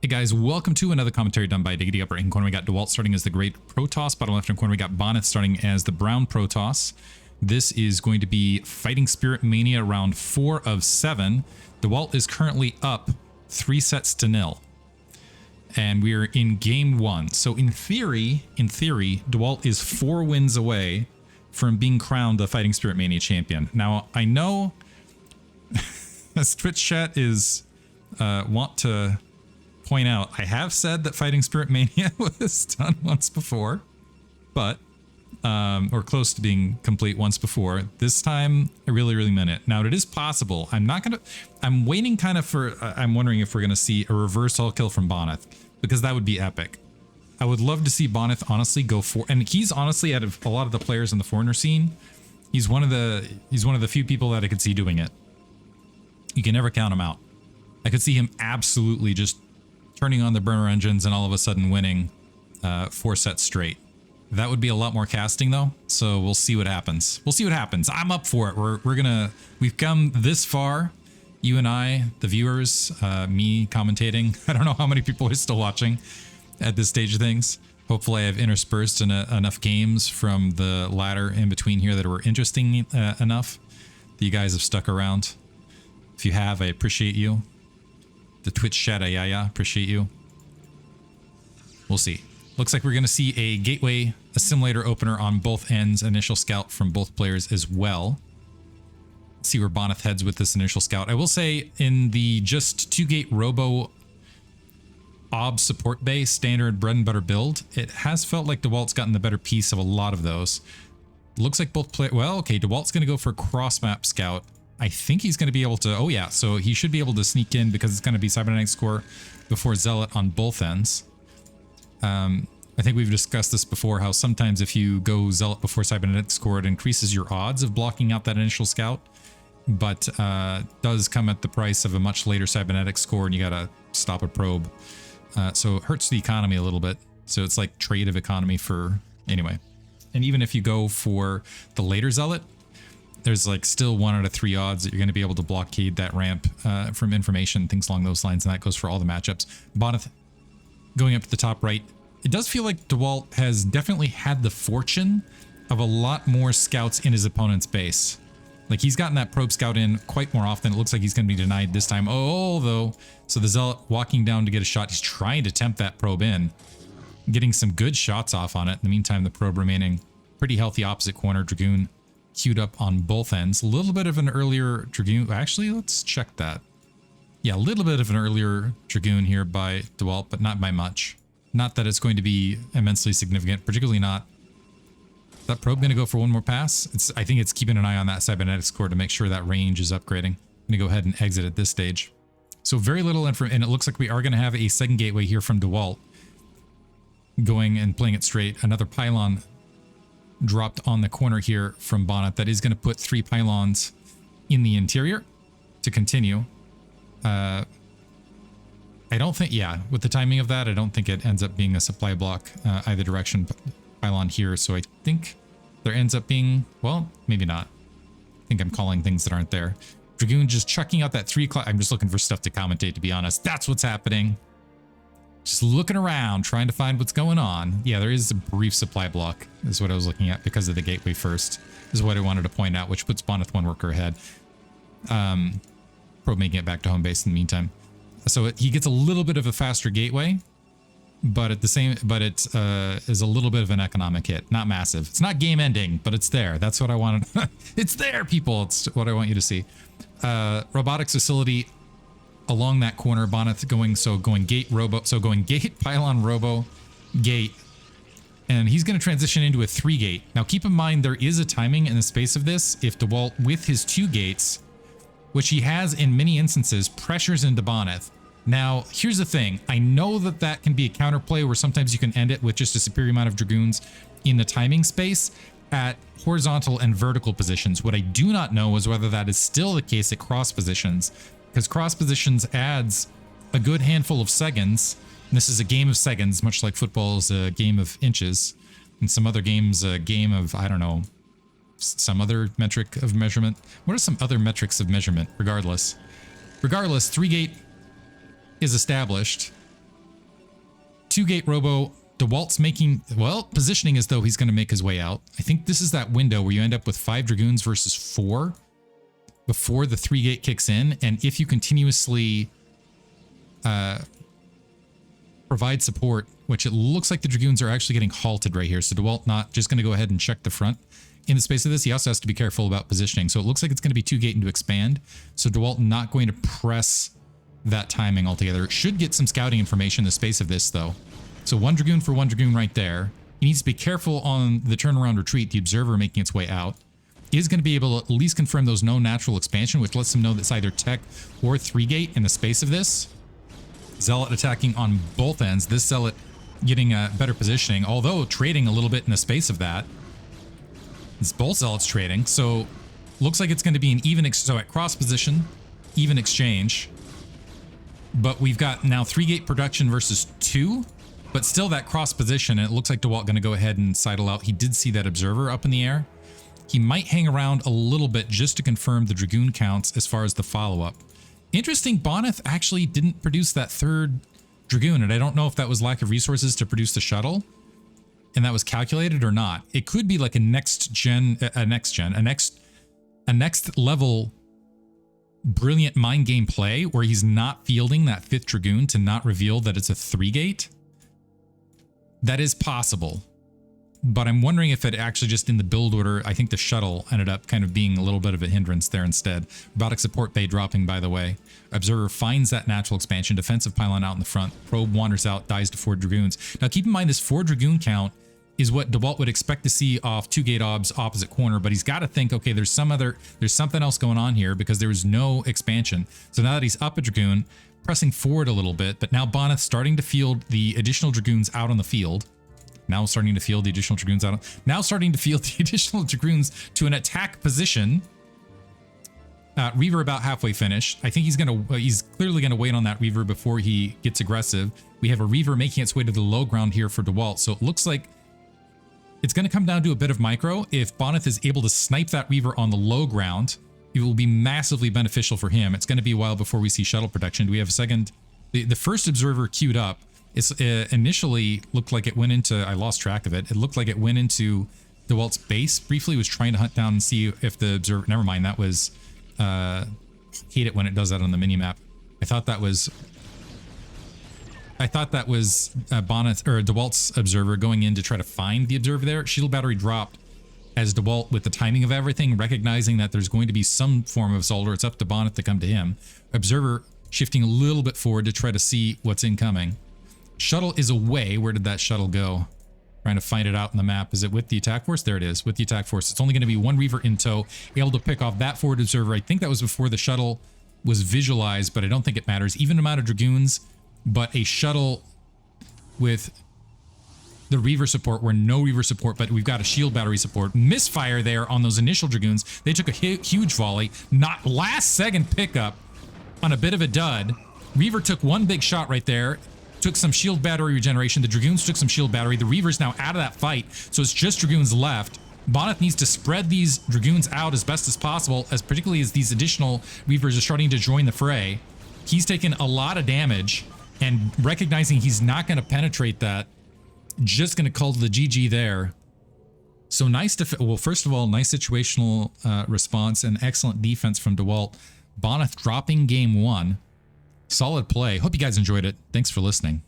Hey guys, welcome to another commentary done by Diggity. Upper right-hand corner, we got Dewalt starting as the Great Protoss. Bottom left-hand corner, we got Bonyth starting as the Brown Protoss. This is going to be Fighting Spirit Mania round 4 of 7. Dewalt is currently up 3-0. And we're in game 1. So in theory, Dewalt is 4 wins away from being crowned the Fighting Spirit Mania champion. Now, I know as Twitch chat is want to point out, I have said that Fighting Spirit Mania was done once before, but or close to being complete once before. This time I really meant it. Now it is possible. I'm waiting kind of for I'm wondering if we're gonna see a reverse all kill from Bonyth, because that would be epic. I would love to see Bonyth honestly go for, and he's honestly, out of a lot of the players in the foreigner scene, he's one of the few people that I could see doing it. You can never count him out. I could see him absolutely just turning on the burner engines and all of a sudden winning 4 sets straight. That would be a lot more casting though, so we'll see what happens. We'll see what happens. I'm up for it. We've come this far, you and I, the viewers, me commentating. I don't know how many people are still watching at this stage of things. Hopefully I've interspersed enough games from the ladder in between here that were interesting enough that you guys have stuck around. If you have, I appreciate you. The Twitch chat, appreciate you. We'll see. Looks like we're going to see a gateway assimilator opener on both ends, initial scout from both players as well. Let's see where Bonyth heads with this initial scout. I will say in the just 2-gate robo ob support base standard bread and butter build, it has felt like Dewalt's gotten the better piece of a lot of those. Looks like both play. Well, okay, Dewalt's going to go for cross map scout. I think he's going to be able to, oh yeah, so he should be able to sneak in because it's going to be Cybernetics Core before Zealot on both ends. I think we've discussed this before, how sometimes if you go Zealot before Cybernetics Core, it increases your odds of blocking out that initial scout, but does come at the price of a much later Cybernetics Core, and you got to stop a probe. So it hurts the economy a little bit. So it's like trade of economy for, anyway. And even if you go for the later Zealot, there's like still 1 out of 3 odds that you're going to be able to blockade that ramp from information, things along those lines, and that goes for all the matchups. Bonyth going up to the top right. It does feel like Dewalt has definitely had the fortune of a lot more scouts in his opponent's base. Like he's gotten that probe scout in quite more often. It looks like he's going to be denied this time. Oh, though. So the Zealot walking down to get a shot. He's trying to tempt that probe in, getting some good shots off on it. In the meantime, the probe remaining pretty healthy opposite corner. Dragoon queued up on both ends. A little bit of an earlier Dragoon. Actually, let's check that. Yeah, a little bit of an earlier Dragoon here by Dewalt, but not by much. Not that it's going to be immensely significant, particularly not. Is that probe going to go for one more pass? I think it's keeping an eye on that Cybernetics Core to make sure that range is upgrading. I'm going to go ahead and exit at this stage. So very little info, and it looks like we are going to have a second gateway here from Dewalt. Going and playing it straight. Another pylon dropped on the corner here from Bonyth. That is going to put 3 pylons in the interior to continue. I don't think, yeah, with the timing of that, I don't think it ends up being a supply block either direction pylon here. So I think there ends up being, well, maybe not. I think I'm calling things that aren't there. Dragoon just chucking out that 3 o'clock. I'm just looking for stuff to commentate, to be honest. That's what's happening. Just looking around, trying to find what's going on. Yeah, there is a brief supply block is what I was looking at because of the gateway first, is what I wanted to point out, which puts Bonyth 1 worker ahead. Probe making it back to home base in the meantime. So he gets a little bit of a faster gateway, but it is a little bit of an economic hit. Not massive. It's not game ending, but it's there. That's what I wanted. It's there, people. It's what I want you to see. Robotics facility along that corner. Bonyth going gate robo. So going gate pylon robo gate, and he's going to transition into a 3-gate. Now keep in mind there is a timing in the space of this. If Dewalt with his 2 gates, which he has in many instances, pressures into Bonyth. Now, here's the thing. I know that that can be a counterplay where sometimes you can end it with just a superior amount of Dragoons in the timing space at horizontal and vertical positions. What I do not know is whether that is still the case at cross positions, because cross positions adds a good handful of seconds. And this is a game of seconds, much like football is a game of inches, and some other games a game of, I don't know, some other metric of measurement. What are some other metrics of measurement? Regardless, 3-gate is established. 2-gate robo. Dewalt's making, well, positioning as though he's going to make his way out. I think this is that window where you end up with 5 Dragoons versus 4 before the 3-gate kicks in. And if you continuously provide support, which it looks like the Dragoons are actually getting halted right here. So Dewalt not just going to go ahead and check the front. In the space of this, he also has to be careful about positioning. So it looks like it's going to be 2-gate into expand. So Dewalt not going to press that timing altogether. It should get some scouting information in the space of this, though. So 1 Dragoon for 1 Dragoon right there. He needs to be careful on the turnaround retreat. The Observer making its way out is going to be able to at least confirm those no natural expansion, which lets him know that's either tech or 3-gate in the space of this. Zealot attacking on both ends. This Zealot getting a better positioning, although trading a little bit in the space of that. It's both Zealots trading, so looks like it's going to be an even, so at cross position, even exchange. But we've got now 3-gate production versus 2, but still that cross position, and it looks like Dewalt going to go ahead and sidle out. He did see that Observer up in the air. He might hang around a little bit just to confirm the Dragoon counts as far as the follow-up. Interesting, Bonyth actually didn't produce that 3rd Dragoon, and I don't know if that was lack of resources to produce the shuttle, and that was calculated or not. It could be like a next level brilliant mind game play where he's not fielding that 5th Dragoon to not reveal that it's a 3-gate. That is possible, but I'm wondering if it actually just in the build order, I think the shuttle ended up kind of being a little bit of a hindrance there instead. Robotic support bay dropping, by the way. Observer finds that natural expansion, defensive pylon out in the front, probe wanders out, dies to 4 Dragoons. Now keep in mind this 4 Dragoon count is what Dewalt would expect to see off 2-gate obs opposite corner, but he's got to think, okay, there's something else going on here because there was no expansion. So now that he's up a Dragoon, pressing forward a little bit, but now Bonyth starting to field the additional Dragoons out on the field. Now starting to field the additional Dragoons out. Now starting to field the additional Dragoons to an attack position. Reaver about halfway finished. I think he's clearly gonna wait on that Reaver before he gets aggressive. We have a Reaver making its way to the low ground here for Dewalt, so it looks like it's going to come down to a bit of micro. If Bonyth is able to snipe that Reaver on the low ground, it will be massively beneficial for him. It's going to be a while before we see shuttle protection. Do we have a second? The first Observer queued up. It's initially looked like it went into, I lost track of it. It looked like it went into Dewalt's base. Briefly was trying to hunt down and see if the Observer, never mind, that was, hate it when it does that on the minimap. I thought that was Bonyth or Dewalt's Observer going in to try to find the Observer there. Shield battery dropped as Dewalt, with the timing of everything, recognizing that there's going to be some form of assault, or it's up to Bonyth to come to him. Observer shifting a little bit forward to try to see what's incoming. Shuttle is away. Where did that shuttle go? Trying to find it out in the map. Is it with the attack force? There it is, with the attack force. It's only going to be 1 Reaver in tow, able to pick off that forward Observer. I think that was before the shuttle was visualized, but I don't think it matters. Even amount of Dragoons, but a shuttle with the Reaver support, where no Reaver support, but we've got a shield battery support. Misfire there on those initial Dragoons. They took a huge volley. Not last second pickup on a bit of a dud. Reaver took 1 big shot right there. Took some shield battery regeneration. The Dragoons took some shield battery. The Reaver's now out of that fight, so it's just Dragoons left. Bonyth needs to spread these Dragoons out as best as possible, as particularly as these additional Reavers are starting to join the fray. He's taken a lot of damage, and recognizing he's not going to penetrate that, just going to call the GG there. So nice well, first of all, nice situational response and excellent defense from Dewalt. Bonyth dropping game 1. Solid play. Hope you guys enjoyed it. Thanks for listening.